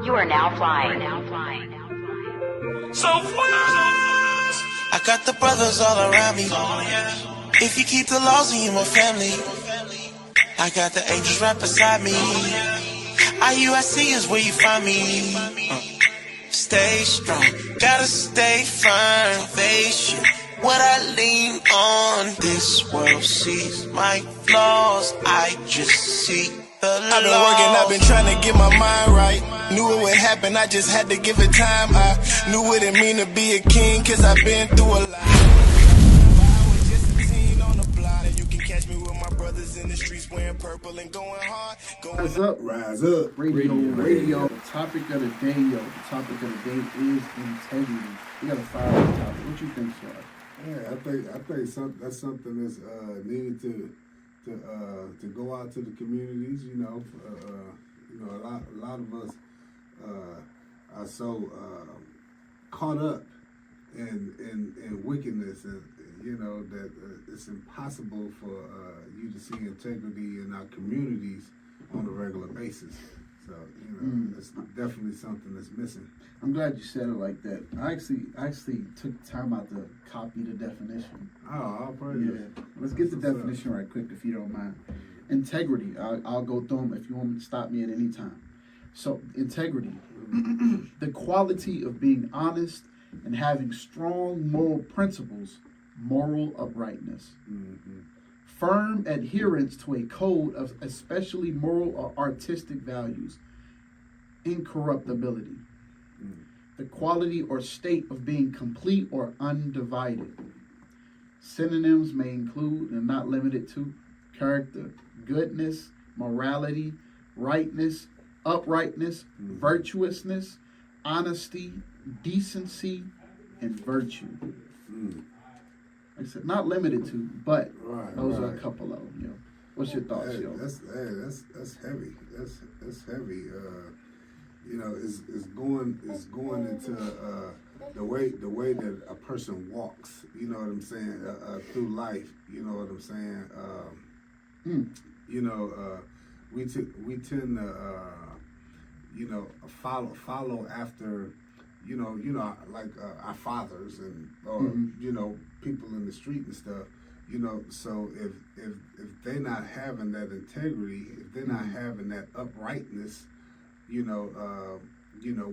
You are now flying. So I got the brothers all around me. If you keep the laws in my family, I got the angels right beside me. IUIC is where you find me. Stay strong, gotta stay firm. Face you, what I lean on. This world sees my flaws, I just see the laws. I've been working, I've been trying to get my mind right. Knew it would happen, I just had to give it time. I knew what it mean to be a king, cause I've been through a lot. I was just a teen on the block, and you can catch me with my brothers in the streets wearing purple and going hard. Rise up, rise up. Radio. The topic of the day, The topic of the day is integrity. We gotta fire the topic. What you think, sir? Yeah, I think that's something that's needed to go out to the communities. You know, a lot of us are so caught up in wickedness, and you know that it's impossible for you to see integrity in our communities on a regular basis. So, you know, it's definitely something that's missing. I'm glad you said it like that. I actually took time out to copy the definition. Oh, I'll praise it. Let's get the definition right quick, if you don't mind. Integrity. I'll go through them if you want me to stop me at any time. So, integrity. The quality of being honest and having strong moral principles, moral uprightness. Mm-hmm. Firm adherence to a code of especially moral or artistic values. Incorruptibility. The quality or state of being complete or undivided. Synonyms may include and not limited to character, goodness, morality, rightness, uprightness, virtuousness, honesty, decency, and virtue. Like I said, not limited to, but those are a couple of them. You know, what's your thoughts, yo? That's heavy. That's heavy. You know, it's going into the way that a person walks. You know what I'm saying? Through life. You know what I'm saying? You know, we tend to you know, follow after. You know, like our fathers and you know, people in the street and stuff. You know, so if they're not having that integrity, if they're not having that uprightness, you know,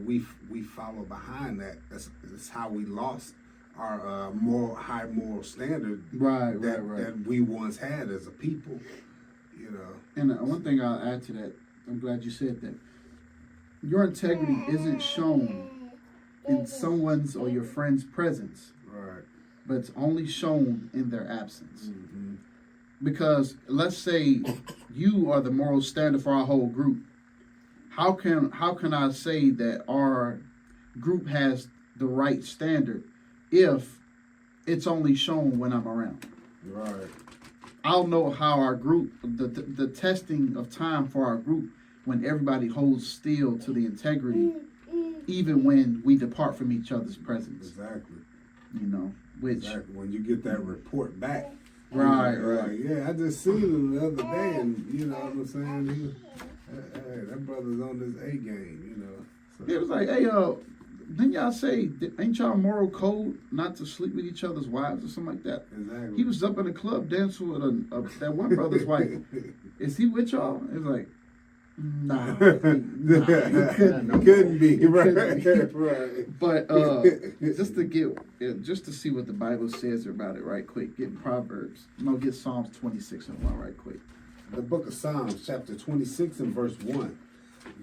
we follow behind that. That's how we lost our high moral standard that we once had as a people. You know, and one thing I'll add to that, I'm glad you said that. Your integrity isn't shown in someone's or your friend's presence, but it's only shown in their absence. Because let's say you are the moral standard for our whole group. How can I say that our group has the right standard if it's only shown when I'm around? I'll know how our group, the testing of time for our group, when everybody holds still to the integrity, even when we depart from each other's presence. Exactly. You know, which when you get that report back. Right. Yeah, I just seen him the other day, and you know what I'm saying. Hey, that brother's on this A game. You know. So. It was like, hey, didn't y'all say, ain't y'all moral code not to sleep with each other's wives or something like that? Exactly. He was up in the club dancing with that one brother's wife. Is he with y'all? It was like, nah, he couldn't be. Right. But just to see what the Bible says about it right quick, get Proverbs. Get Psalms 26 and 1 right quick. The book of Psalms, chapter 26 and verse 1.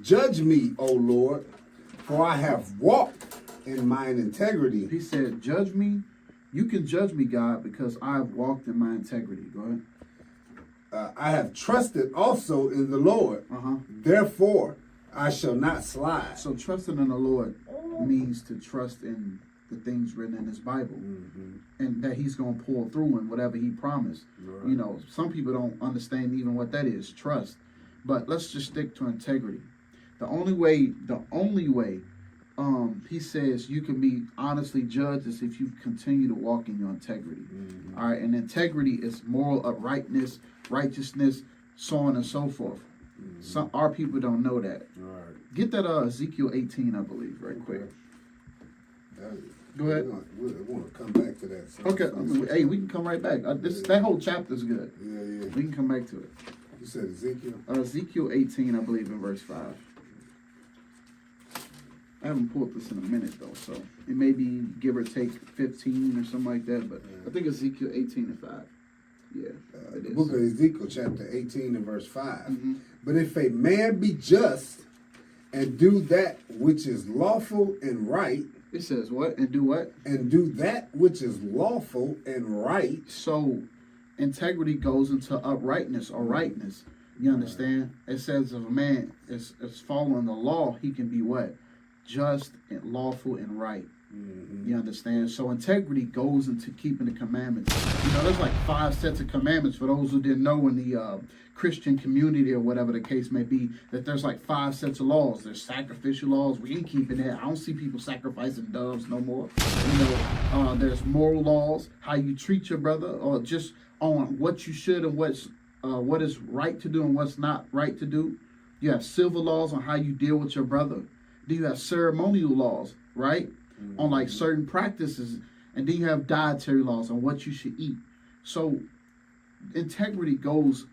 Judge me, O Lord, for I have walked in mine integrity. He said, judge me. You can judge me, God, because I have walked in my integrity. Go ahead. I have trusted also in the Lord. Therefore, I shall not slide. So trusting in the Lord means to trust in the things written in his Bible, and that he's going to pull through in whatever he promised. You know, some people don't understand even what that is, trust. But let's just stick to integrity. The only way he says you can be honestly judged is if you continue to walk in your integrity. All right, and integrity is moral uprightness, righteousness, so on and so forth. Some our people don't know that. All right. Get that Ezekiel 18, I believe, right quick. Go ahead. We want to come back to that. Okay. Hey, we can come right back. That whole chapter's good. Yeah. We can come back to it. You said Ezekiel? Ezekiel 18, I believe, in verse 5. I haven't pulled this in a minute, though, so it may be give or take 15 or something like that, but I think Ezekiel 18 and 5. Yeah, it The is. book of Ezekiel, chapter 18 and verse 5. Mm-hmm. But if a man be just and do that which is lawful and right, It says what? And do what? and do that which is lawful and right, So, integrity goes into uprightness or rightness. You understand? It says if a man is following the law, he can be what? Just and lawful and right. mm-hmm. You understand? So integrity goes into keeping the commandments. You know, there's like 5 sets of commandments for those who didn't know in the Christian community or whatever the case may be, that there's like 5 sets of laws. There's sacrificial laws. We ain't keeping that. I don't see people sacrificing doves no more. You know, there's moral laws, how you treat your brother, or just on what you should and what is right to do and what's not right to do. You have civil laws on how you deal with your brother. Then you have ceremonial laws, right? Mm-hmm. On like certain practices. And then you have dietary laws on what you should eat. So integrity goes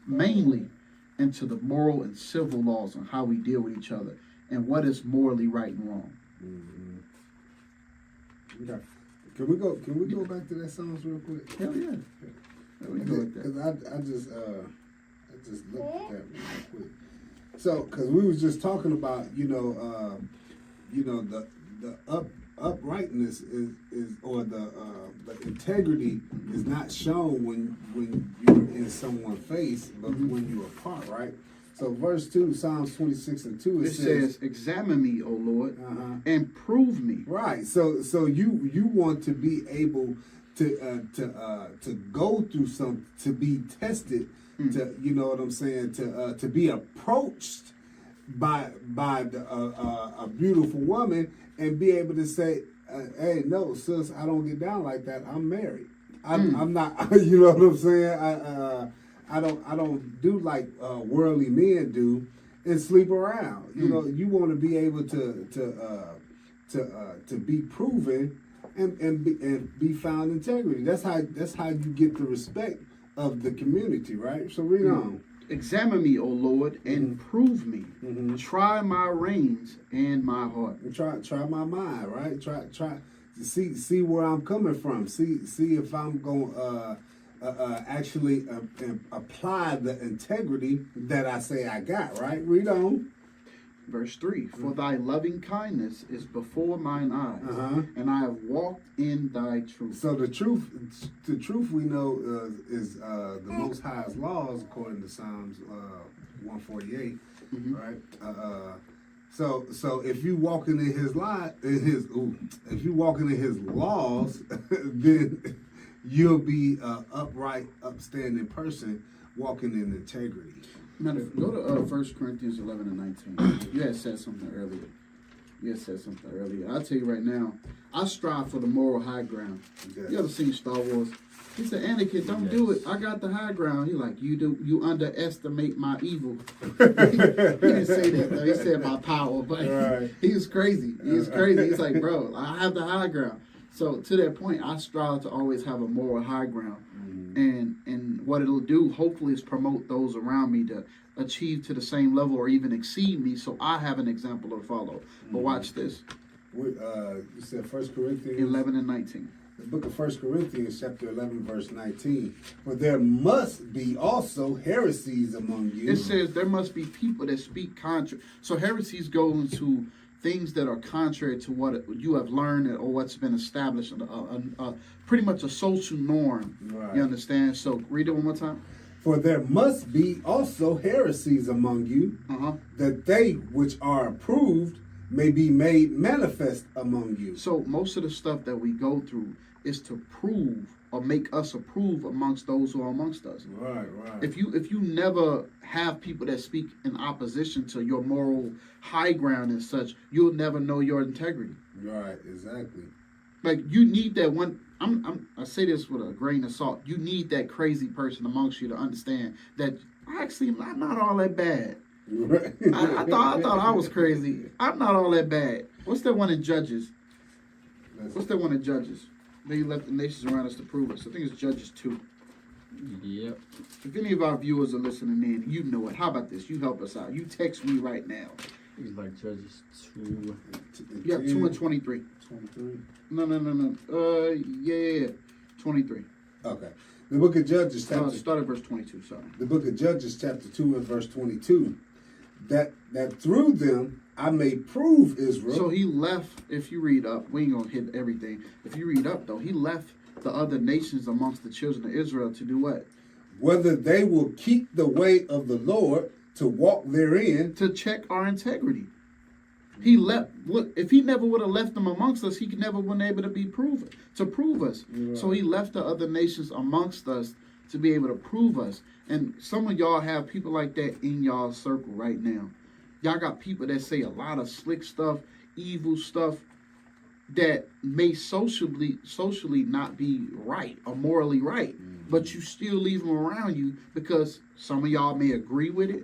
mainly into the moral and civil laws on how we deal with each other and what is morally right and wrong. Mm-hmm. Okay. Can we go back to that Psalms real quick? Hell yeah. We can go with that. Because I just looked at that real quick. So, because we was just talking about, the uprightness is or the integrity is not shown when you're in someone's face, but when you're apart, right? So, verse 2, Psalms 26 and 2, it says, "Examine me, O Lord, and prove me." Right. So you want to be able to go through some, to be tested, to, you know what I'm saying, to be approached by a beautiful woman and be able to say, hey, no, sis, I don't get down like that. I'm married. I'm not. You know what I'm saying? I don't do like worldly men do and sleep around. You know, you want to be able to be proven and be found integrity. That's how you get the respect of the community, right? So read on. Examine me, O Lord, and prove me. Try my reins and my heart. Try my mind, right? Try to see where I'm coming from. See if I'm going actually apply the integrity that I say I got, right? Read on. Verse 3, "For thy loving kindness is before mine eyes, and I have walked in thy truth." So the truth we know is the Most High's laws, according to Psalms 148, right? So if you walking in His if you walking in His laws, then you'll be an upright, upstanding person walking in integrity. Matter, go to 1 Corinthians 11 and 19. You had said something earlier. I'll tell you right now, I strive for the moral high ground. Yes. You ever seen Star Wars? He said, Anakin, don't do it. I got the high ground. He like, you underestimate my evil. He didn't say that, though. He said my power, but he was crazy. He's like, bro, I have the high ground. So to that point, I strive to always have a moral high ground. And what it'll do, hopefully, is promote those around me to achieve to the same level or even exceed me, so I have an example to follow. But watch this. You said 1 Corinthians 11 and 19. The book of 1 Corinthians, chapter 11, verse 19. For there must be also heresies among you. It says there must be people that speak contrary. So heresies go into things that are contrary to what you have learned or what's been established, pretty much a social norm. Right. You understand? So read it one more time. For there must be also heresies among you, that they which are approved may be made manifest among you. So most of the stuff that we go through is to prove or make us approve amongst those who are amongst us. Right. If you never have people that speak in opposition to your moral high ground and such, you'll never know your integrity. Right, exactly. Like, you need that one. I say this with a grain of salt. You need that crazy person amongst you to understand that I'm not all that bad. Right. I thought I was crazy. I'm not all that bad. What's that one in Judges? They left the nations around us to prove us. I think it's Judges 2. Yep. If any of our viewers are listening in, you know it. How about this? You help us out. You text me right now. It's like Judges 2. Yep, 2 and 23. 23. No. Yeah. 23. Okay. The book of Judges, chapter Start at verse 22. Sorry. The book of Judges, chapter 2 and verse 22. That through them I may prove Israel. So he left. If you read up, we ain't gonna hit everything. If you read up though, he left the other nations amongst the children of Israel to do what? Whether they will keep the way of the Lord to walk therein. To check our integrity. He left. Look, if he never would have left them amongst us, he could never been able to prove us. Right. So he left the other nations amongst us to be able to prove us. And some of y'all have people like that in y'all circle right now. Y'all got people that say a lot of slick stuff, evil stuff that may socially not be right or morally right, but you still leave them around you because some of y'all may agree with it,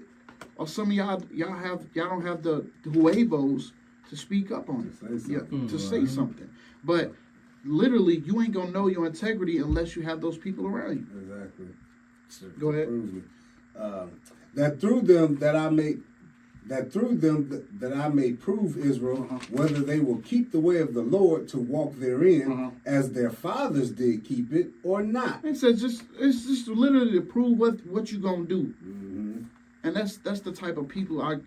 or some of y'all don't have the huevos to speak up on it, to say something. But literally, you ain't gonna know your integrity unless you have those people around you. Exactly. Go ahead. That through them that I may prove Israel, whether they will keep the way of the Lord to walk therein, as their fathers did keep it, or not. It says it's just literally to prove what you gonna do. And that's the type of people I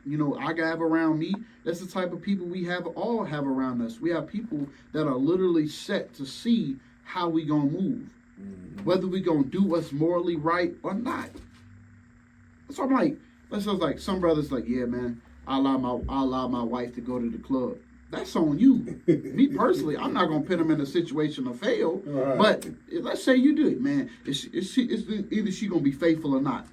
have around me. That's the type of people we all have around us. We have people that are literally set to see how we gonna move, whether we gonna do what's morally right or not. So I'm like, like some brothers like, yeah, man, I allow my wife to go to the club. That's on you. Me personally, I'm not gonna put them in a situation to fail. Right. But let's say you do it, man. It's either she gonna be faithful or not.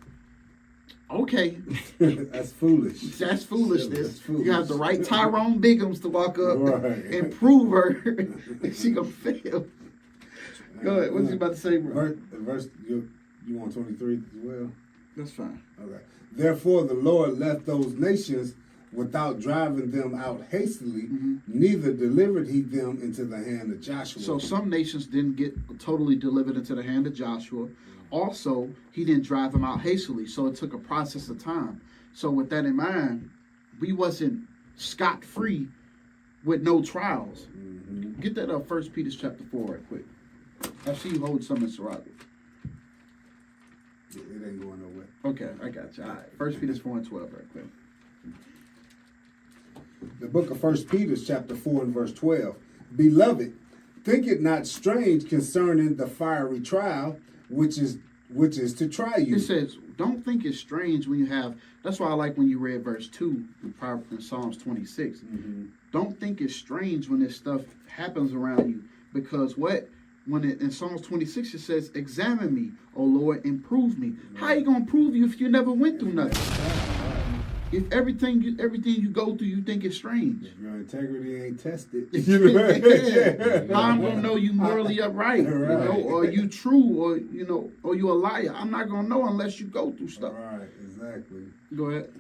Okay. That's foolish. That's foolishness. You have the right Tyrone Biggums to walk up and prove her that she gonna fail. Go ahead. What's you about to say, bro? Verse you want 23 as well? That's fine. Okay. Therefore the Lord left those nations without driving them out hastily, neither delivered he them into the hand of Joshua. So some nations didn't get totally delivered into the hand of Joshua. Also, he didn't drive them out hastily, so it took a process of time. So with that in mind, we wasn't scot-free with no trials. Get that up, 1 Peter chapter 4 right quick. I see you hold some in Sirach. It ain't going nowhere. Okay, I got you. All right, 1 Peter 4 and 12 right quick. The book of 1 Peter chapter 4 and verse 12. Beloved, think it not strange concerning the fiery trial, which is to try you. It says, don't think it's strange when you have, that's why I like when you read verse 2 in Psalms 26. Don't think it's strange when this stuff happens around you, because in Psalms 26 it says, examine me, O Lord, and prove me. How you gonna prove you if you never went through nothing? If everything you go through, you think it's strange. If your integrity ain't tested. How I'm gonna know you morally upright, or you true, or you a liar. I'm not gonna know unless you go through stuff. Right, exactly. Go ahead.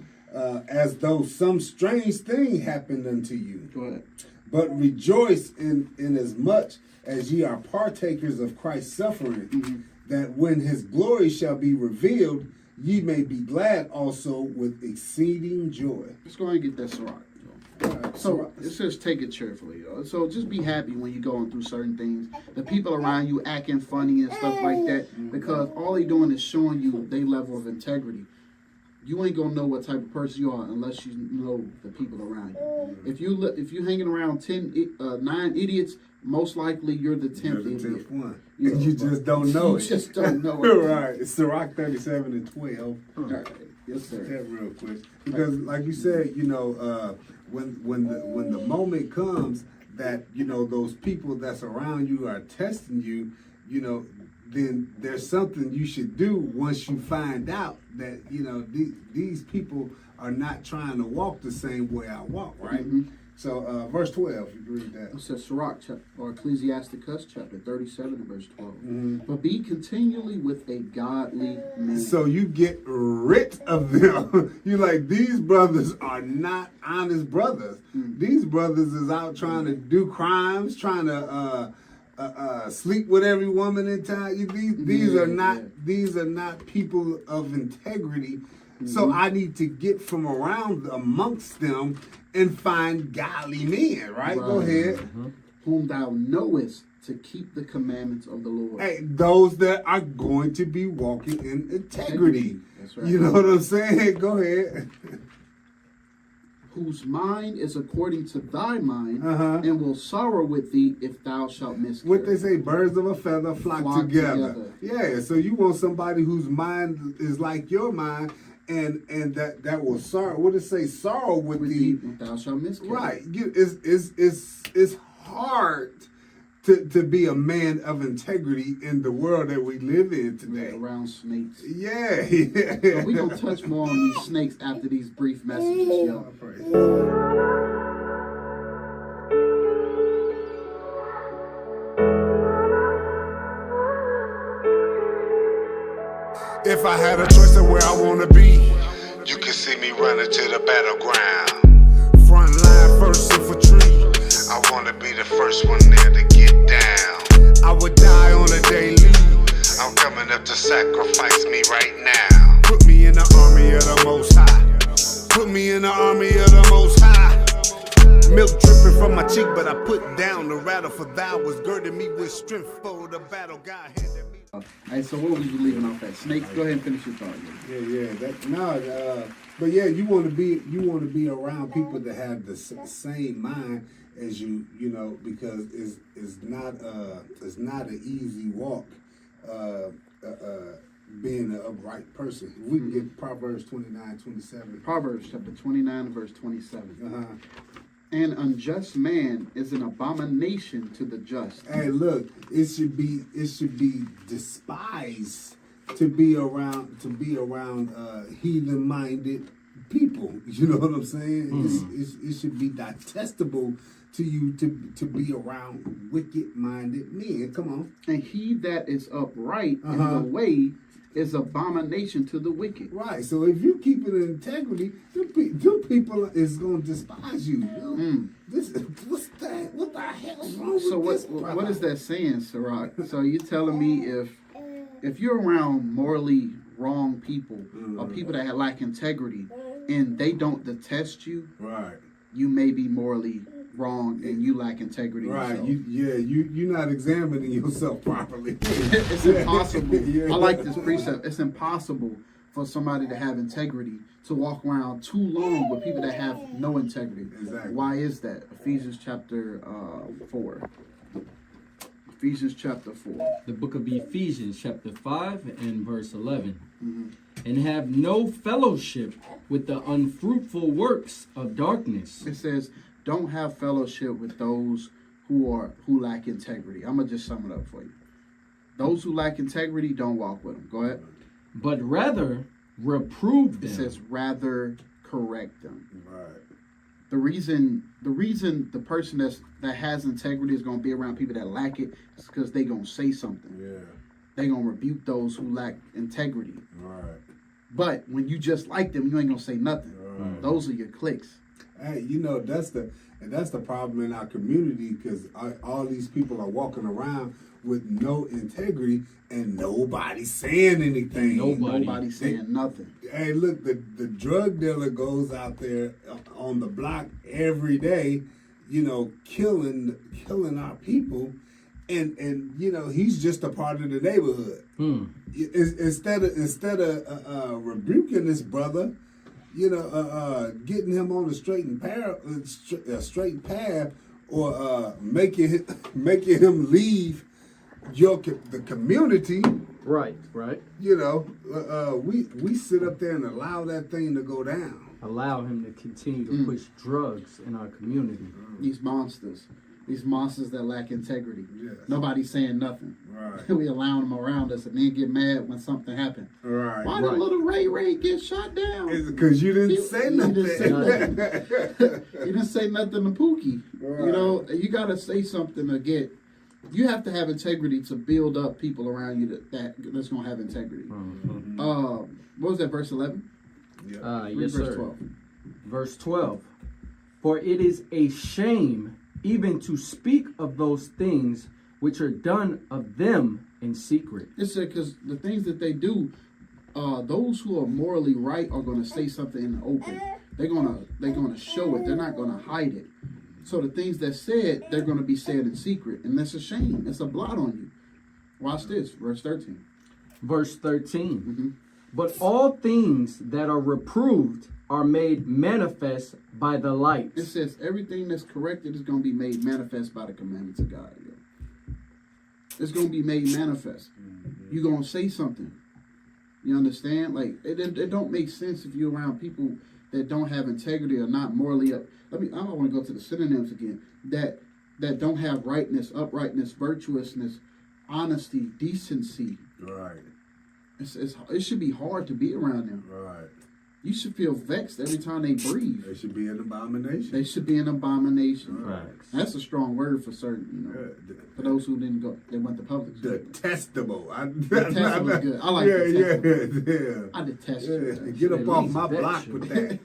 As though some strange thing happened unto you. Go ahead. But rejoice in as much as ye are partakers of Christ's suffering, that when his glory shall be revealed, ye may be glad also with exceeding joy. Let's go ahead and get that Sirach. So it says take it cheerfully. So just be happy when you're going through certain things. The people around you acting funny and stuff like that, because all they doing is showing you their level of integrity. You ain't gonna know what type of person you are unless you know the people around you. If you hanging around 9 idiots, most likely you're the 10th idiot. One. You just don't know it. You just don't know it. Right. It's Sirach 37 and 12. All right. Yes, sir. That real quick, because like you said, when the moment comes that those people that's around you are testing you, then there's something you should do once you find out that these people are not trying to walk the same way I walk, right? So verse 12, you can read that. It says Sirach, or Ecclesiasticus, chapter 37, and verse 12. Mm-hmm. But be continually with a godly man. So you get rid of them. You like, these brothers are not honest brothers. These brothers is out trying to do crimes, trying to sleep with every woman in town. These are not people of integrity. So I need to get from around amongst them and find godly men. Right? Go ahead. Whom thou knowest to keep the commandments of the Lord. Hey, those that are going to be walking in integrity. That's right. You know what I'm saying? Go ahead. Whose mind is according to thy mind, and will sorrow with thee if thou shalt miscarry. What they say, birds of a feather flock together. Yeah, so you want somebody whose mind is like your mind, and that will sorrow. What does it say? Sorrow with thee if thou shalt miscarry. Right. It's hard to be a man of integrity in the world that we live in today. Around snakes. Yeah. So we're going to touch more on these snakes after these brief messages, y'all. If I had a choice of where I want to be, you can see me running to the battleground. Front line, first infantry. I want to be the first one there to get down. I would die on a daily. I'm coming up to sacrifice me right now. Put me in the army of the Most High. Put me in the army of the Most High. Milk dripping from my cheek, but I put down the rattle, for thou was girding me with strength for the battle God handed me. All right, so what was you leaving off at? Snakes, go ahead and finish your thought. But yeah, you want to be around people that have the same mind as you, because it's not an easy walk being an upright person. We can get Proverbs 29:27. Proverbs chapter 29, verse 27. An unjust man is an abomination to the just. Hey, look, it should be despised to be around heathen-minded people. You know what I'm saying? It should be detestable to you to be around wicked-minded men. Come on. And he that is upright in the way is abomination to the wicked. Right. So if you keep it in integrity, them people is going to despise you. What's that? What the hell is wrong with this? So what is that saying, Sirach? So you're telling me if you're around morally wrong people or people that lack integrity and they don't detest you, right, you may be morally wrong and you lack integrity. Right. You're not examining yourself properly. It's impossible. I like this precept. It's impossible for somebody to have integrity to walk around too long with people that have no integrity. Exactly. Why is that? Ephesians chapter 4. Ephesians chapter 4. The book of Ephesians chapter 5 and verse 11. And have no fellowship with the unfruitful works of darkness. It says, don't have fellowship with those who lack integrity. I'm going to just sum it up for you. Those who lack integrity, don't walk with them. Go ahead. But rather reprove them. It says rather correct them. Right. The reason the person that has integrity is going to be around people that lack it is because they're going to say something. Yeah. They're going to rebuke those who lack integrity. Right. But when you just like them, you ain't going to say nothing. Right. Those are your cliques. Hey, that's the problem in our community, because all these people are walking around with no integrity and nobody's saying anything. Nobody's saying nothing. Hey, look, the drug dealer goes out there on the block every day, killing our people, and he's just a part of the neighborhood. Instead of rebuking this brother, getting him on a straight path, or making him leave the community. Right. We sit up there and allow that thing to go down. Allow him to continue to push drugs in our community. These monsters. These monsters that lack integrity. Yes. Nobody's saying nothing. Right. We allowing them around us and then get mad when something happened. Right. Why did little Ray get shot down? It's because you didn't say nothing. You didn't say nothing to Pookie. Right. You know, you got to say something to get. You have to have integrity to build up people around you that's going to have integrity. Mm-hmm. What was that, verse 11? Yeah. Yes, verse sir. 12. Verse 12. For it is a shame even to speak of those things which are done of them in secret. It said because the things that they do, those who are morally right are going to say something in the open. They're gonna show it. They're not going to hide it. So the things that said, they're going to be said in secret, and that's a shame. It's a blot on you. Watch this, verse 13. Verse 13. But all things that are reproved are made manifest by the light. It says everything that's corrected is going to be made manifest by the commandments of God. Yo. It's going to be made manifest. You're going to say something. You understand? Like, it don't make sense if you're around people that don't have integrity or not morally up. I want to go to the synonyms again. That don't have rightness, uprightness, virtuousness, honesty, decency. Right. It should be hard to be around them. Right. You should feel vexed every time they breathe. They should be an abomination. They should be an abomination. Right. That's a strong word for certain, you know. For those who didn't go, they went to public school. Detestable. Detestable is good. I like detestable. Yeah. I detest Yeah. you. Get up off my block with that.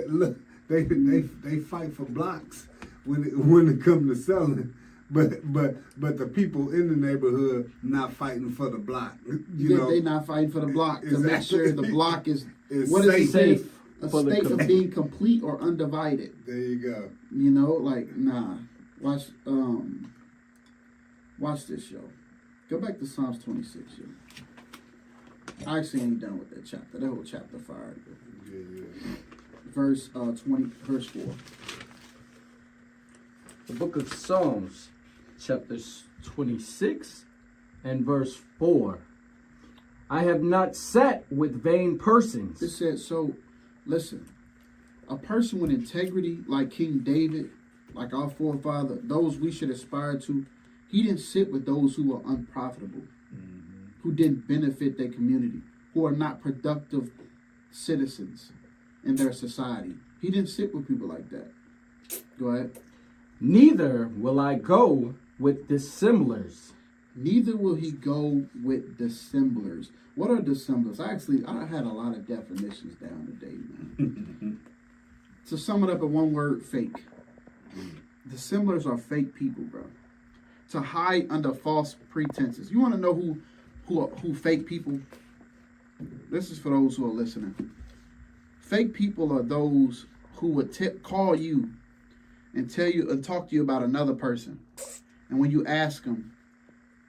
Look, they fight for blocks when it comes to selling. But the people in the neighborhood not fighting for the block. They not fighting for the block to make sure the block is what safe. is safe. A state of being complete or undivided. There you go. You know, like nah. Watch this, yo. Go back to Psalms 26, yo. I actually ain't done with that chapter. That whole chapter fired. Yeah. Verse 4. The book of Psalms, chapter 26 and verse 4. I have not sat with vain persons. It said, so, listen, a person with integrity like King David, like our forefather, those we should aspire to, he didn't sit with those who were unprofitable, who didn't benefit their community, who are not productive citizens in their society. He didn't sit with people like that. Go ahead. Neither will I go with dissemblers. Neither will he go with dissemblers. What are dissemblers? I had a lot of definitions down today, man. To sum it up in one word, fake. Dissemblers are fake people, bro. To hide under false pretenses. You want to know who fake people? This is for those who are listening. Fake people are those who would call you and tell you and talk to you about another person. And when you ask them,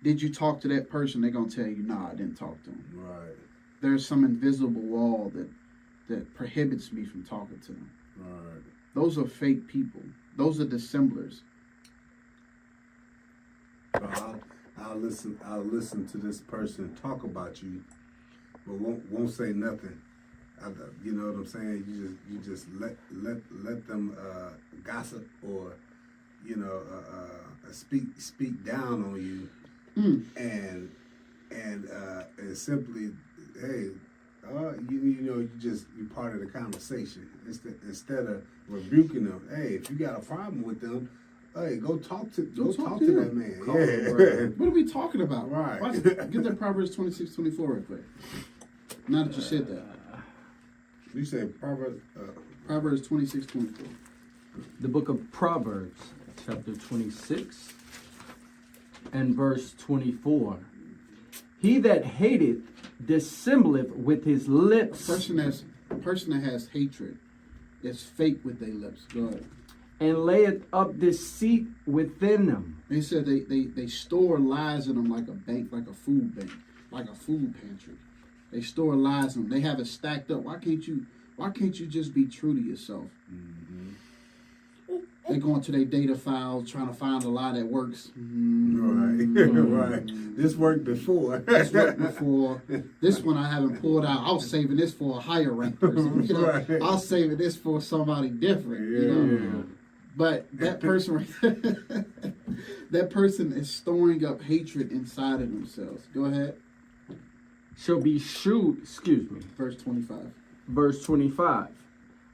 did you talk to that person? They're going to tell you, nah, I didn't talk to them. Right. There's some invisible wall that prohibits me from talking to them. Right. Those are fake people. Those are dissemblers. So I'll listen to this person talk about you, but won't say nothing. You know what I'm saying? You just let them gossip or speak down on you, and simply, hey, you're part of the conversation. Instead of rebuking them, hey, if you got a problem with them, hey, go talk to that man. Right. What are we talking about? Right. Get that Proverbs 26:24 real quick. Now that you said that. You said Proverbs 26:24. The book of Proverbs, chapter 26 and verse 24. He that hateth dissembleth with his lips. A person that has hatred is fake with their lips. Go ahead. And layeth up deceit within them. They said they store lies in them like a bank, like a food bank, like a food pantry. They store lies in them. They have it stacked up. Why can't you just be true to yourself? Mm-hmm. They go into their data files trying to find a lie that works. Right. This worked before. This worked before. This one I haven't pulled out. I was saving this for a higher rank person. Right. I was saving this for somebody different. You know? But that person right there, that person is storing up hatred inside of themselves. Go ahead. Shall be shewed, Verse 25. verse 25.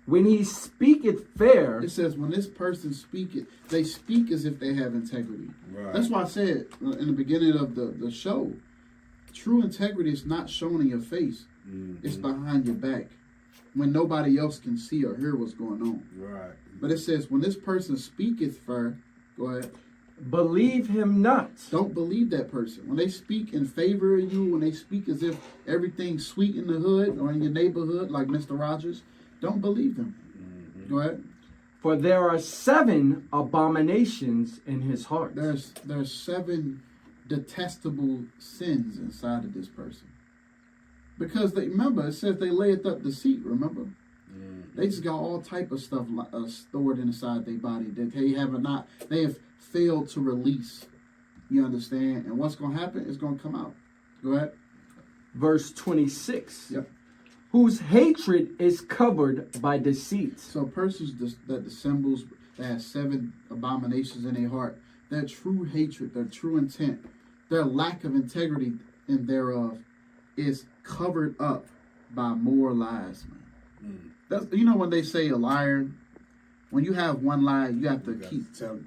When he speaketh fair, It says, when this person speaketh, they speak as if they have integrity. Right. That's why I said in the beginning of the show, true integrity is not shown in your face. Mm-hmm. It's behind your back when nobody else can see or hear what's going on. Right. But it says, when this person speaketh fair, go ahead. believe him not. Don't believe that person. When they speak in favor of you, when they speak as if everything's sweet in the hood or in your neighborhood, like Mr. Rogers, don't believe them. Mm-hmm. Go ahead. For there are 7 abominations in his heart. There's 7 detestable sins inside of this person. Because remember, it says they layeth up deceit, remember? Mm-hmm. They just got all type of stuff stored inside their body that they have failed to release. You understand? And what's going to happen? It's going to come out. Go ahead. Verse 26. Yep. Whose hatred is covered by deceit. So persons that dissembles, that has 7 abominations in their heart, their true hatred, their true intent, their lack of integrity in thereof is covered up by more lies, man. That's, when they say a liar, when you have one lie, you have to keep tell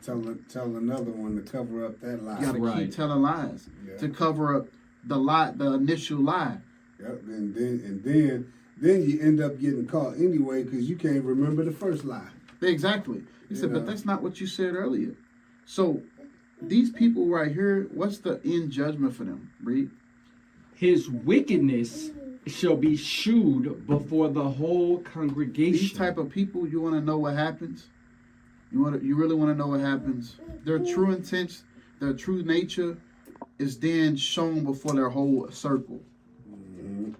another one to cover up that lie. you got to Right. keep telling lies Yeah. to cover up the lie, the initial lie. Yep. And then you end up getting caught anyway because you can't remember the first lie. Exactly. He said, but Yeah. that's not what you said earlier. So these people right here, what's the end judgment for them? Read. His wickedness shall be shewed before the whole congregation. These type of people, you want to know what happens? You really want to know what happens? Their true intent, their true nature is then shown before their whole circle. Mm-hmm.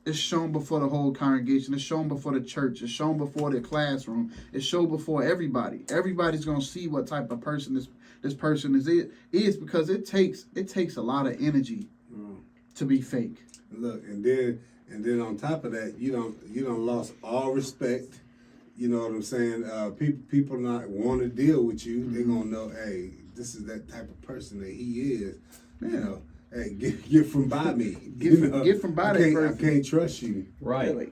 It's shown before the whole congregation. It's shown before the church. It's shown before the classroom. It's shown before everybody. Everybody's gonna see what type of person this person is because it takes a lot of energy to be fake. Look, and then on top of that, you don't lost all respect. You know what I'm saying? People not want to deal with you. They're gonna know, hey, this is that type of person that he is. Yeah. You know, hey, get from by me. Get from by that person. I can't trust you. Right. Really?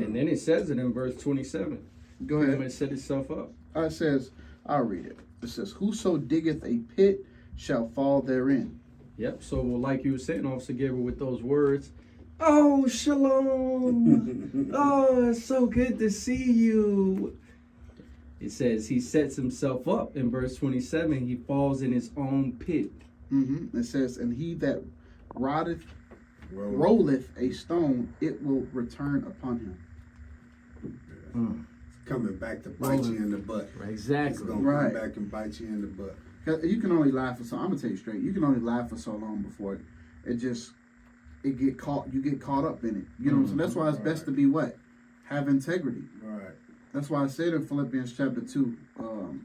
And then it says it in verse 27. Go It ahead. set itself up. It says, I'll read it. It says, whoso diggeth a pit shall fall therein. Yep. So like you were saying, Officer Gabriel, with those words, oh, shalom. Oh, it's so good to see you. It says he sets himself up. In verse 27, he falls in his own pit. Mm-hmm. It says, and he that rolleth a stone, it will return upon him. Coming back to bite you in the butt. Exactly. It's gonna Right. come back and bite you in the butt. 'Cause you can only laugh for so. I'm gonna tell you straight. You can only laugh for so long before you get caught up in it. You know what I'm saying? That's why it's best to be what? Have integrity. Right. That's why I said in Philippians chapter 2,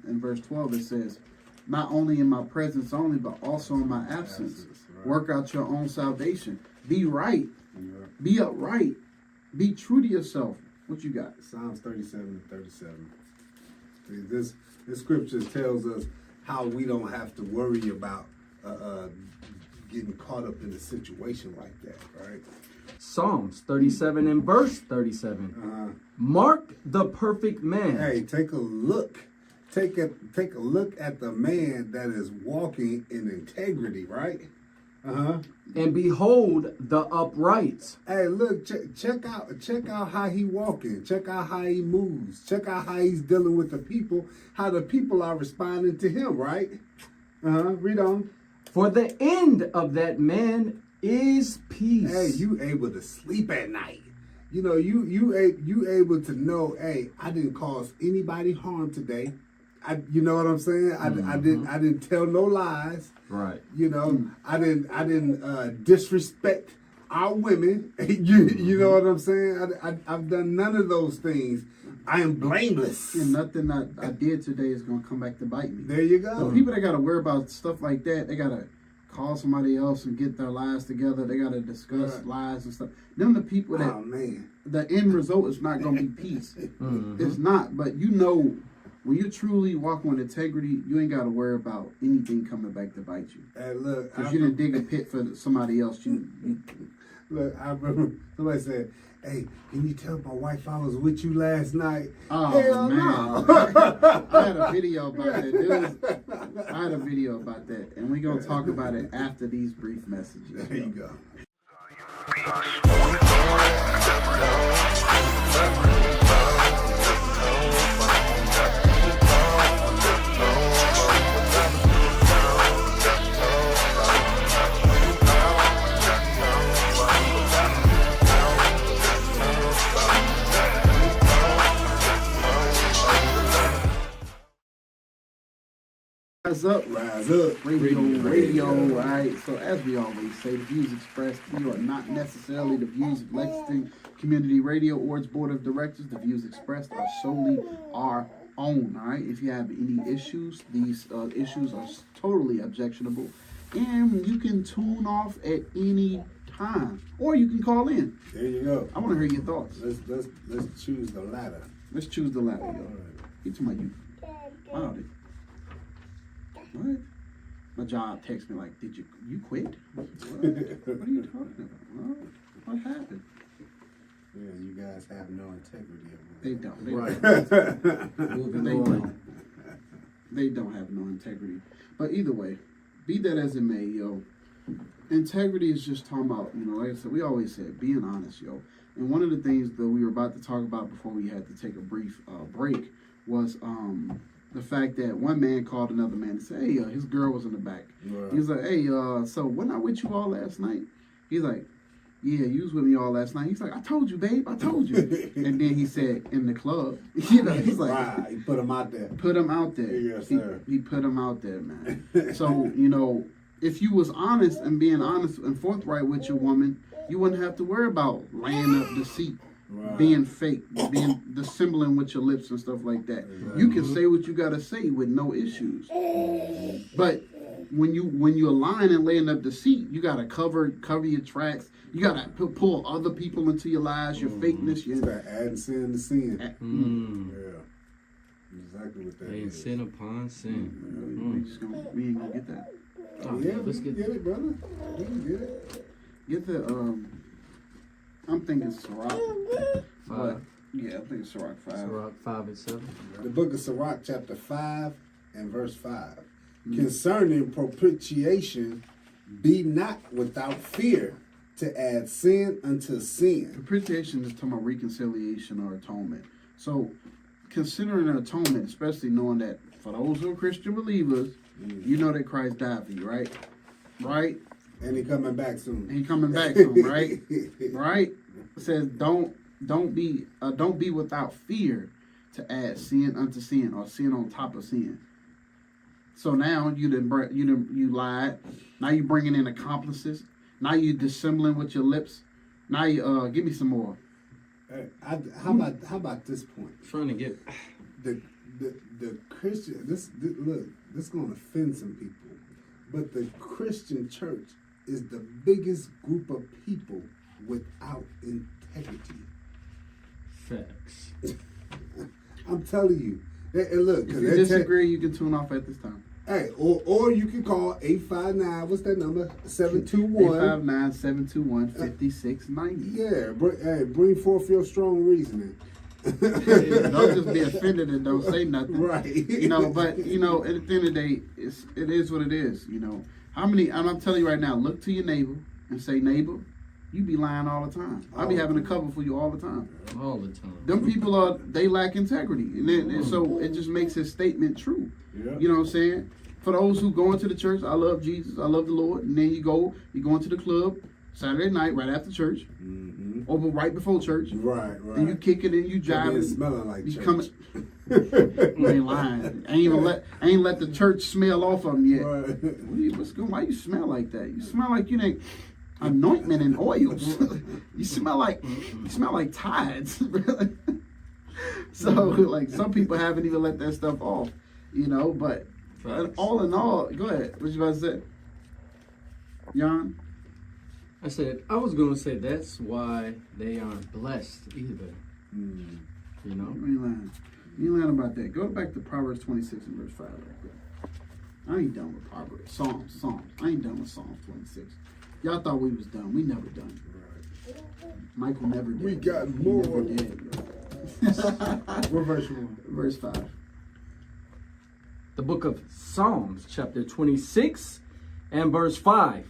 in verse 12, it says, not only in my presence only, but also in my absence. Right. Work out your own salvation. Be right. Yeah. Be upright. Be true to yourself. What you got? Psalms 37 and 37. See, this scripture tells us how we don't have to worry about getting caught up in a situation like that, right? Psalms 37 and verse 37. Mark the perfect man. Hey, take a look. Take a look at the man that is walking in integrity, right? And behold the upright. Hey, look, check out how he walking. Check out how he moves. Check out how he's dealing with the people. How the people are responding to him, right? Read on. For the end of that man is peace. Hey, you able to sleep at night. You know, you able to know, hey, I didn't cause anybody harm today. You know what I'm saying? I didn't tell no lies. Right. You know, I didn't disrespect our women. You know what I'm saying? I've done none of those things. I am blameless. And nothing I did today is going to come back to bite me. There you go. The people that got to worry about stuff like that, they got to call somebody else and get their lies together. They got to discuss lies and stuff. Them the people that, oh man, the end result is not going to be peace. It's not, but you know when you're truly walking with integrity, you ain't got to worry about anything coming back to bite you. Hey, look, Because you didn't dig a pit for somebody else. Look, I remember somebody said, "Hey, can you tell my wife I was with you last night?" Oh, Hell man. no. I had a video about that, dude. I had a video about that. And we're going to talk about it after these brief messages. There you go. Rise up. Rise up. Radio. All right. So as we always say, the views expressed here are not necessarily the views of Lexington Community Radio or its board of directors. The views expressed are solely our own. All right. If you have any issues, these issues are totally objectionable, and you can tune off at any time, or you can call in. There you go. I want to hear your thoughts. Let's choose the latter. Let's choose the latter, yo. Get to my youth. Wow. What? My job texts me like, "Did you quit? What are you talking about? What happened?" Yeah, you guys have no integrity. They don't. Moving They on. don't. They don't have no integrity. But either way, be that as it may, yo, integrity is just talking about, like I said, we always said, being honest, yo. And one of the things that we were about to talk about before we had to take a brief break was the fact that one man called another man and said, "Hey, his girl was in the back." Right. He was like, "Hey, so wasn't I with you all last night?" He's like, "Yeah, you was with me all last night." He's like, "I told you, babe, I told you." And then he said, "In the club." He's like, right. He put him out there. put him out there. Yes, sir. He put him out there, man. So, if you was honest and being honest and forthright with your woman, you wouldn't have to worry about laying up deceit. Right. Being fake, being dissembling with your lips and stuff like that. Exactly. You can say what you gotta say with no issues. But when you're lying and laying up deceit, you gotta cover your tracks. You gotta pull other people into your lies, your fakeness. It's like adding sin to sin. Yeah. Exactly what that Adding is. sin upon sin. We ain't gonna get that. Oh, Yeah, let's we can get get it, brother. We can get it. Get the I'm thinking Sirach. But 5. yeah, I think it's Sirach 5. Sirach 5 and 7. The book of Sirach, chapter 5 and verse 5. Concerning propitiation, be not without fear to add sin unto sin. Propitiation is talking about reconciliation or atonement. So, considering an atonement, especially knowing that for those who are Christian believers, you know that Christ died for you, right? Right? And he coming back soon. He coming back soon, right? Right? It says don't be without fear to add sin unto sin or sin on top of sin. So now you lied. Now you bringing in accomplices. Now you dissembling with your lips. Now you give me some more. How about this point? Trying to get The Christian look, this is gonna offend some people, but the Christian church is the biggest group of people without integrity. facts. I'm telling you. And look, If you disagree, you can tune off at this time. Hey, or you can call 859. What's that number? 721. 859-721-5690. Yeah, bring forth your strong reasoning. Don't just be offended and don't say nothing. Right. But at the end of the day, it is what it is. How many? I'm telling you right now. Look to your neighbor and say, "Neighbor, you be lying all the time. I be having a cover for you all the time." All the time. Them people they lack integrity, and so it just makes his statement true. Yeah. You know what I'm saying? For those who go into the church, I love Jesus, I love the Lord, and then you go into the club Saturday night right after church, or right before church, Right. and you kick it and you jive It's it. smelling like You church. I ain't lying. I ain't let the church smell off of them yet. Right. What's going? Why you smell like that? You smell like you ain't anointment and oils. you smell like tides. So like some people haven't even let that stuff off, But all in all, go ahead. What you about to say, Jan? I said, I was going to say that's why they aren't blessed either. You ain't lying. You learn about that. Go back to Proverbs 26 and verse 5 right quick. I ain't done with Proverbs. Psalms. I ain't done with Psalms 26. Y'all thought we was done. We never done. Michael never did. We got He more. never did. What verse you want? Verse 5. The book of Psalms, chapter 26 and verse 5.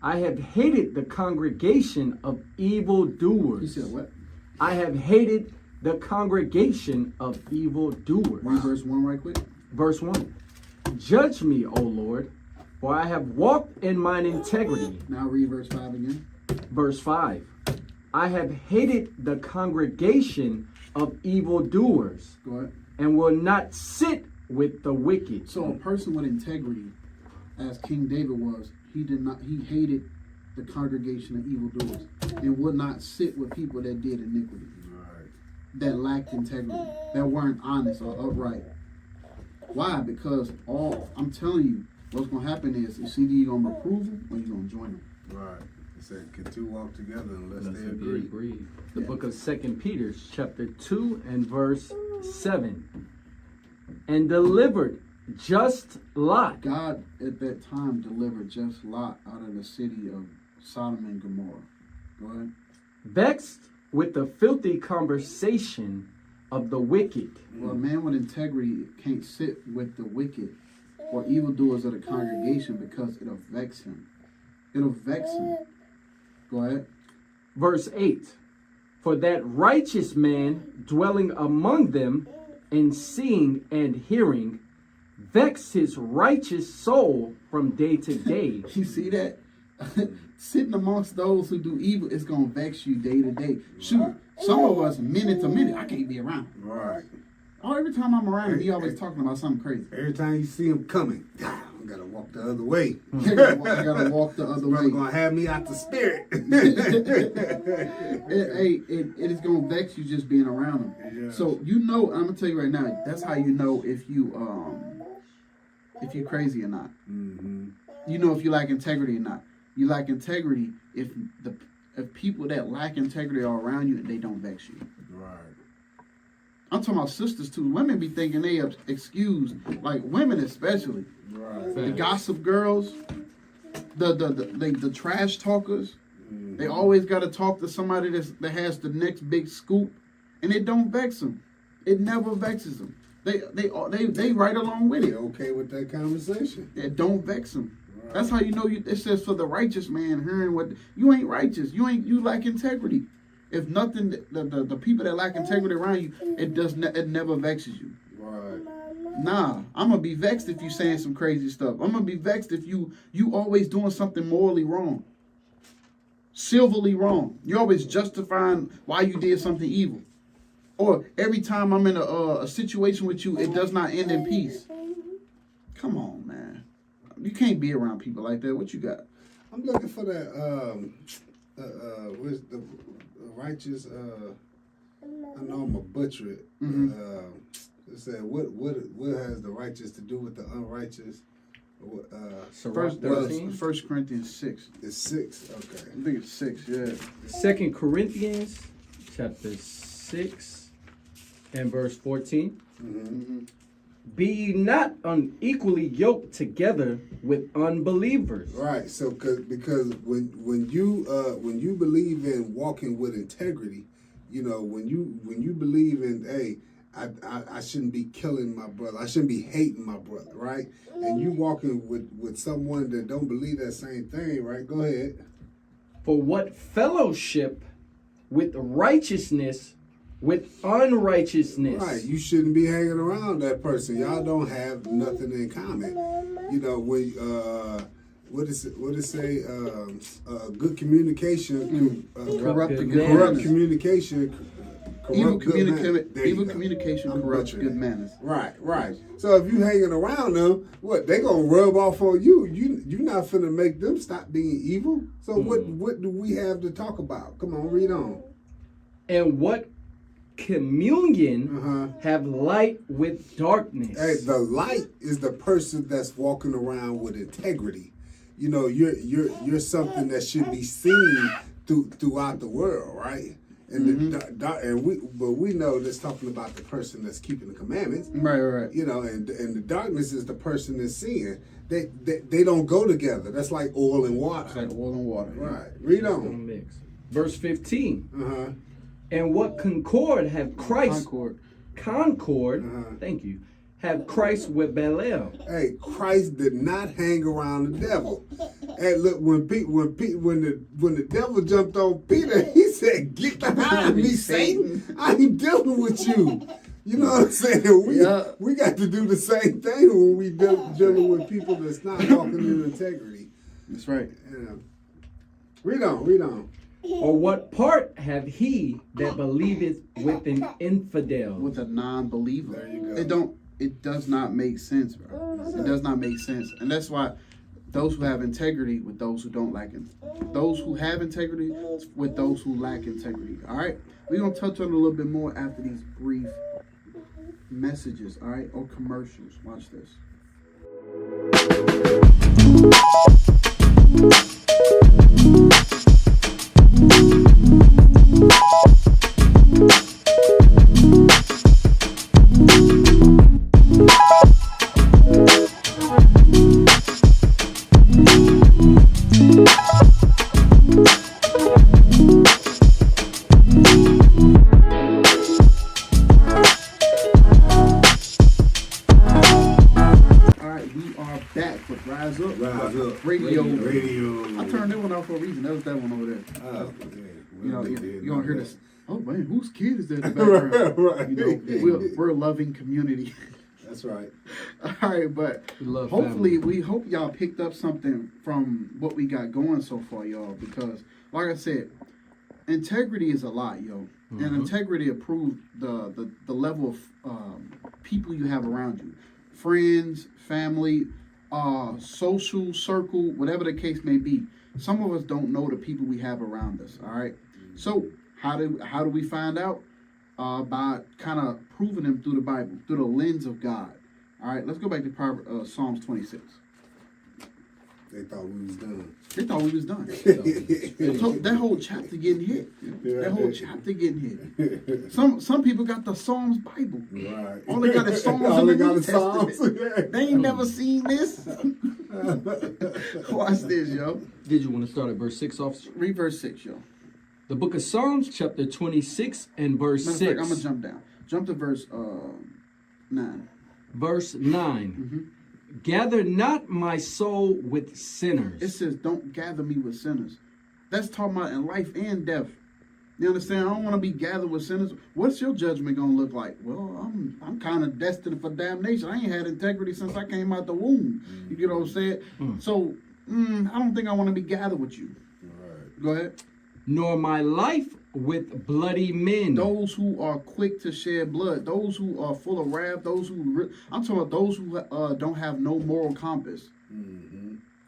I have hated the congregation of evildoers. He said what? I have hated the congregation of evildoers. Read verse 1 right quick. Verse 1. Judge me, O Lord, for I have walked in mine integrity. Now read verse 5 again. Verse 5. I have hated the congregation of evildoers Go ahead. and will not sit with the wicked. So a person with integrity, as King David was, he hated the congregation of evildoers and would not sit with people that did iniquity, that lacked integrity, that weren't honest or upright. Why? Because I'm telling you, what's gonna happen is it's either you're gonna reprove them or you're gonna join them. Right. It said, can two walk together unless Unless they it be agree? agreed. The Yeah. book of 2 Peter, chapter 2 and verse 7. And delivered just Lot. God at that time delivered just Lot out of the city of Sodom and Gomorrah. Go ahead. Vexed with the filthy conversation of the wicked. Well, a man with integrity can't sit with the wicked or evildoers of the congregation because it'll vex him. It'll vex him. Go ahead. Verse 8. For that righteous man dwelling among them and seeing and hearing vex his righteous soul from day to day. You see that? Sitting amongst those who do evil is going to vex you day to day. Shoot, some of us minute to minute, I can't be around. Right. Oh, every time I'm around him, he always talking about something crazy. Every time you see him coming, I gotta walk the other way. You gotta walk the other Brother way. gonna have me out the spirit. It is gonna vex you just being around him. Yeah. So I'm gonna tell you right now. That's how you know if you're crazy or not. Mm-hmm. You know if you lack integrity or not. You lack integrity if people that lack integrity are around you and they don't vex you. Right. I'm talking about sisters too. Women be thinking they are excused, like women especially. Right. The gossip girls, the trash talkers. They always got to talk to somebody that has the next big scoop, and it don't vex them. It never vexes them. They right along with They it. okay with that conversation. It don't vex them. Right. That's how you know. It says for the righteous man hearing what you ain't righteous. You lack integrity. If nothing, the people that lack integrity around you, it never vexes you. Right. Nah, I'm gonna be vexed if you saying some crazy stuff. I'm gonna be vexed if you always doing something morally wrong, civilly wrong. You're always justifying why you did something evil, or every time I'm in a situation with you, it does not end in peace. Come on, man. You can't be around people like that. What you got? I'm looking for that. Where's the righteous? I know I'm a butcher it. It said, what has the righteous to do with the unrighteous? Sirach 13. 1 Corinthians 6. It's 6. Okay. I think it's 6. Yeah. 2 Corinthians chapter 6 and verse 14. Mm-hmm. Be ye not unequally yoked together with unbelievers. Right. So because when you believe in walking with integrity, when you believe in, hey, I shouldn't be killing my brother. I shouldn't be hating my brother, right? And you walking with someone that don't believe that same thing, right? Go ahead. For what fellowship with righteousness with unrighteousness? Right. You shouldn't be hanging around that person. Y'all don't have nothing in common. When what it say? Good communication Corrupt good good manners. corrupt manners. communication. Evil Corrupt good manners. There you go. communication I'm corrupts butchering good it. manners. Right. So if you hanging around them, what they gonna rub off on you? You not finna make them stop being evil. So what do we have to talk about? Come on, read on. And what communion have light with darkness? Hey, the light is the person that's walking around with integrity. You're something that should be seen throughout the world, right? And but we know that's talking about the person that's keeping the commandments. Right. You know, and the darkness is the person that's sin. They don't go together. That's like oil and water. It's like oil and water. Right. Read Don't on. mix. Verse 15. Uh-huh. And what concord have Christ? Concord. Thank you. Have Christ with Belial. Hey, Christ did not hang around the devil. Hey, look, when the devil jumped on Peter, he said, "Get behind me, Satan! I ain't dealing with you." You know what I'm saying? We got to do the same thing when we dealing with people that's not walking in integrity. That's right. Yeah. Read on. Or what part have he that believeth with an infidel? With a non-believer. There you go. It does not make sense, bro. It does not make sense. And that's why those who have integrity with those who don't lack it. Those who have integrity with those who lack integrity. All right? We're going to touch on it a little bit more after these brief messages, all right? Or commercials. Watch this. Radio. I turned that one off for a reason. That was that one over there. Oh, you don't hear this. Oh man, whose kid is that in the background? Right. You know, we're a loving community. That's right. All right, but hopefully we hope y'all picked up something from what we got going so far, y'all. Because, like I said, integrity is a lot, yo. Mm-hmm. And integrity approves the level of people you have around you, friends, family, social circle, whatever the case may be. Some of us don't know the people we have around us. All right. So how do we find out? By kind of proving them through the Bible, through the lens of God. All right. Let's go back to Psalms 26. They thought we was done. So that whole chapter getting hit. That whole chapter getting hit. Some people got the Psalms Bible. Right. All they got is Psalms All in they the got New is Psalms. Testament. They ain't never seen this. Watch this, yo. Did you want to start at verse 6, officer? Read verse 6, yo. The book of Psalms, chapter 26 and verse 6. I'm going to jump down. Jump to verse 9. Verse 9. Mm-hmm. Gather not my soul with sinners. It says, don't gather me with sinners. That's talking about in life and death. You understand? I don't want to be gathered with sinners. What's your judgment going to look like? Well, I'm kind of destined for damnation. I ain't had integrity since I came out the womb. You get what I'm saying? So, I don't think I want to be gathered with you. Right. Go ahead. Nor my life with bloody men. Those who are quick to shed blood. Those who are full of wrath. Those who... I'm talking about those who don't have no moral compass.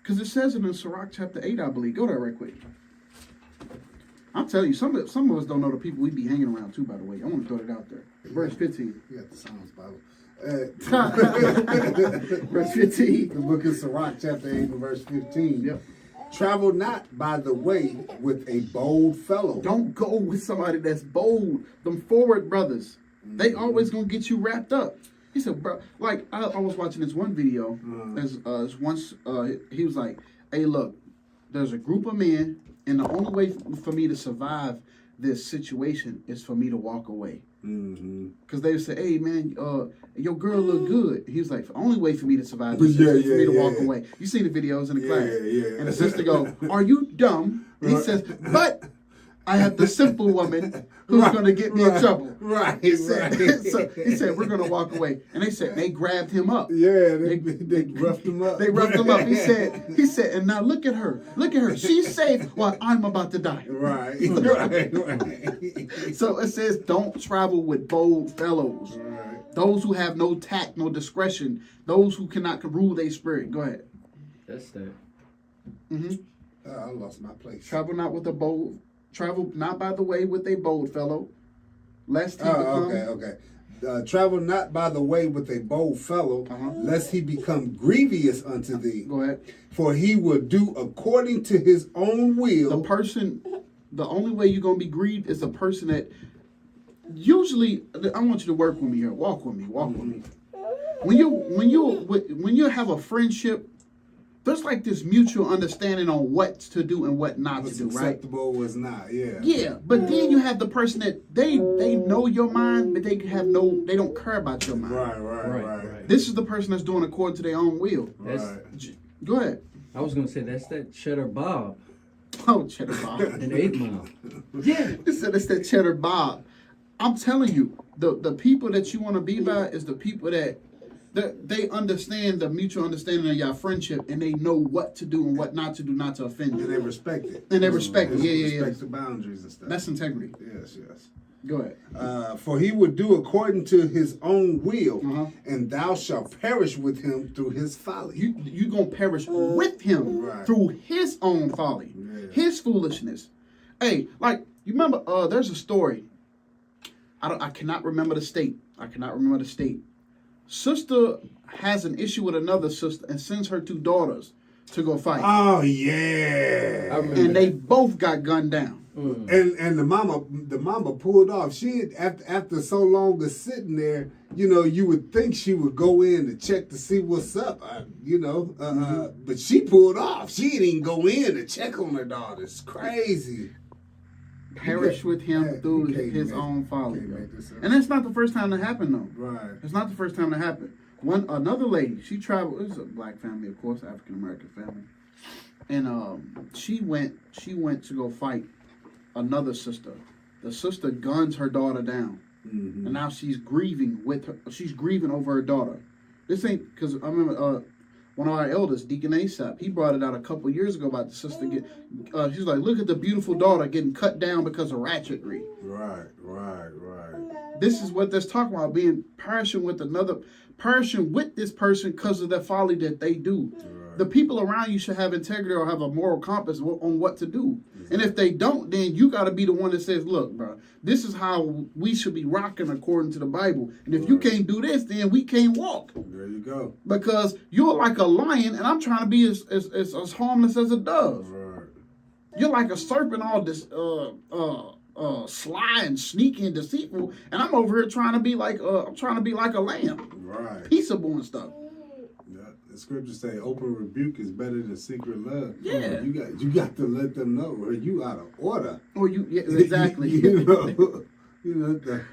Because it says it in Sirach chapter 8, I believe. Go there right quick. I'm telling you, some of us don't know the people we be hanging around too, by the way. I want to throw it out there. Verse 15. You got the Psalms Bible. Verse 15. The book of Sirach, chapter 8, and verse 15. Yep. Travel not by the way with a bold fellow. Don't go with somebody that's bold. Them forward brothers. They always going to get you wrapped up. He said, bro, like, I was watching this one video. He was like, hey, look, there's a group of men, and the only way for me to survive this situation is for me to walk away. Because they would say, hey, man, your girl look good. He was like, the only way for me to survive this is for me to walk away. You see the videos in the class. And the sister go, are you dumb? And he says, but I have the simple woman who's going to get me in trouble. Right. He said, so he said, we're going to walk away. And they said, they grabbed him up. Yeah, they roughed him up. They roughed him up. He said, and now look at her. Look at her. She's safe while I'm about to die. Right. So it says, don't travel with bold fellows. Right. Those who have no tact, no discretion. Those who cannot rule their spirit. Go ahead. That's that. I lost my place. Travel not by the way with a bold fellow, lest he become... Okay. Travel not by the way with a bold fellow, lest he become grievous unto thee. Go ahead. For he will do according to his own will. The person the only way you're gonna be grieved is a person that usually. I want you to work with me here. Walk with me. Walk with me. When you have a friendship, there's like this mutual understanding on what to do and what not What's to do, right? acceptable was not, yeah. Yeah, but then you have the person that they know your mind, but they don't care about your mind. Right. This is the person that's doing according to their own will. Go ahead. I was gonna say that's that Cheddar Bob Oh, Cheddar Bob. in 8 Mile. Yeah, it's that Cheddar Bob. I'm telling you, the people that you want to be by is the people that they understand the mutual understanding of your friendship, and they know what to do and what not to do, not to offend you. And they respect it. And they respect it. Yeah. Respect the boundaries and stuff. That's integrity. Yes. Go ahead. For he would do according to his own will, Uh-huh. and thou shalt perish with him through his folly. You gonna perish with him Right. through his own folly, his foolishness. Hey, like you remember? There's a story. I cannot remember the state. Sister has an issue with another sister and sends her 2 daughters to go fight, Oh yeah. I remember and they both got gunned down. And the mama pulled off. She after so long of sitting there, you would think she would go in to check to see what's up, but she pulled off. She didn't even go in to check on her daughter. It's crazy. Perish with him through his own folly. And that's not the first time that happened, though. Right. It's not the first time that happened. Another lady, she traveled. It was a black family, of course, African American family, and she went to go fight another sister. The sister guns her daughter down, and now she's grieving with her. She's grieving over her daughter. This ain't because I remember one of our elders, Deacon Asap, he brought it out a couple years ago about the sister get. She's like, look at the beautiful daughter getting cut down because of ratchetry. Right. This is what that's talking about, being perishing with this person because of the folly that they do. Right. The people around you should have integrity or have a moral compass on what to do. Exactly. And if they don't, then you got to be the one that says, look, bro, this is how we should be rocking according to the Bible. And if you can't do this, then we can't walk. There you go. Because you're like a lion, and I'm trying to be as harmless as a dove. Right. You're like a serpent, all this sly and sneaky and deceitful, and I'm over here trying to be like a lamb, right? Peaceable and stuff. Yeah, the scriptures say open rebuke is better than secret love. Yeah, you got to let them know where you out of order. Or exactly. you know the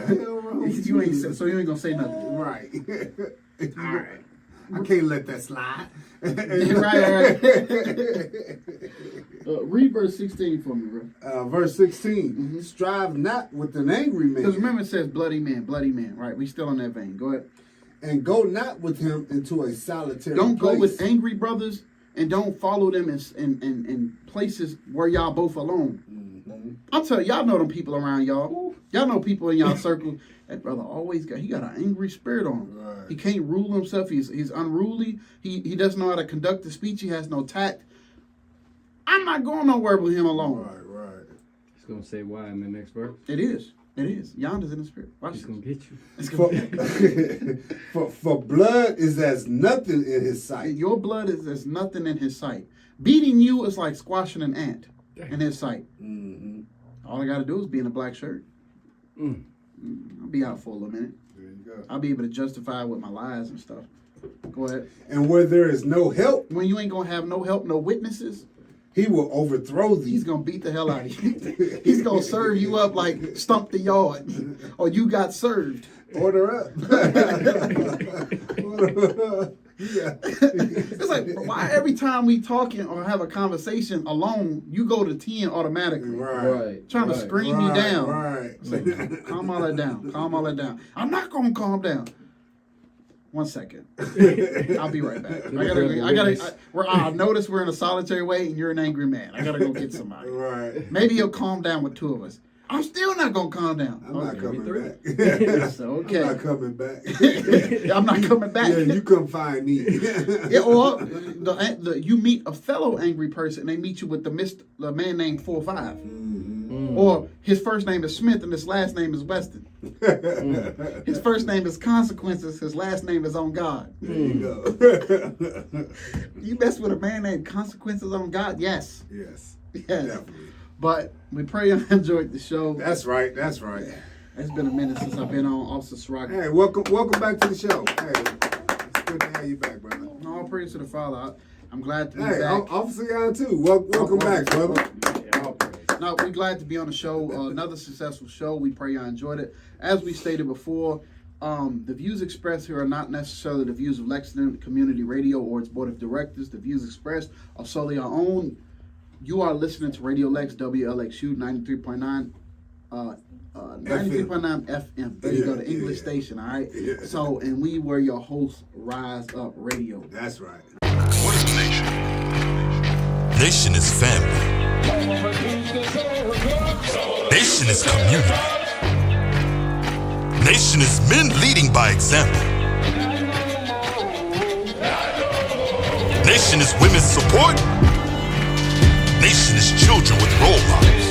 hell wrong with you ain't so you ain't gonna say nothing, right? All right. I can't let that slide. right. Read verse 16 for me, bro. Verse 16. Strive not with an angry man. Because remember it says bloody man, right? We still in that vein. Go ahead. And go not with him into a solitary Don't place. go with angry brothers, and don't follow them in places where y'all both alone. I'll tell y'all know them people around y'all. Y'all know people in y'all circle. That brother always got an angry spirit on him. Right. He can't rule himself. He's unruly. He doesn't know how to conduct a speech. He has no tact. I'm not going nowhere with him alone. Right. He's gonna say why in the next verse. It is. Yonder's in the spirit. Watch He's this. gonna get you. For blood is as nothing in his sight. Your blood is as nothing in his sight. Beating you is like squashing an ant in his sight. All I got to do is be in a black shirt. I'll be out for a little minute. There you go. I'll be able to justify with my lies and stuff. Go ahead. And where there is no help, when you ain't gonna have no help, no witnesses, he will overthrow thee. He's gonna beat the hell out of you. He's gonna serve you up like stump the yard, or you got served. Order up. Yeah. It's like, why every time we talking or have a conversation alone, you go to 10 automatically. Right. Trying to scream me down. Right. Like, calm all that down. I'm not gonna calm down. 1 second. I'll be right back. I notice we're in a solitary way and you're an angry man. I gotta go get somebody. Right. Maybe he'll calm down with 2 of us. I'm still not gonna calm down. I'm not coming back. Okay. I'm not coming back. I'm not coming back. Yeah, you come find me. Or you meet a fellow angry person, and they meet you with the man named 4-5. Or his first name is Smith and his last name is Weston. His first name is Consequences, his last name is On God. There you go. You mess with a man named Consequences On God? Yes. Definitely. But we pray you enjoyed the show. That's right. That's right. It's been a minute since I've been on Officer Sirach. Hey, welcome back to the show. Hey, it's good to have you back, brother. All praise to the Father. I'm glad to be Hey, back. Officer Yon too. Welcome back, brother. No, we're glad to be on the show. Another successful show. We pray y'all enjoyed it. As we stated before, the views expressed here are not necessarily the views of Lexington Community Radio or its board of directors. The views expressed are solely our own. You are listening to Radio Lex, WLXU 93.9. 93.9 FM. There you go, the English station, all right? Yeah. So, and we were your hosts, Rise Up Radio. That's right. What is a nation? Nation is family. Nation is community. Nation is men leading by example. Nation is women's support. Nation is children with role models.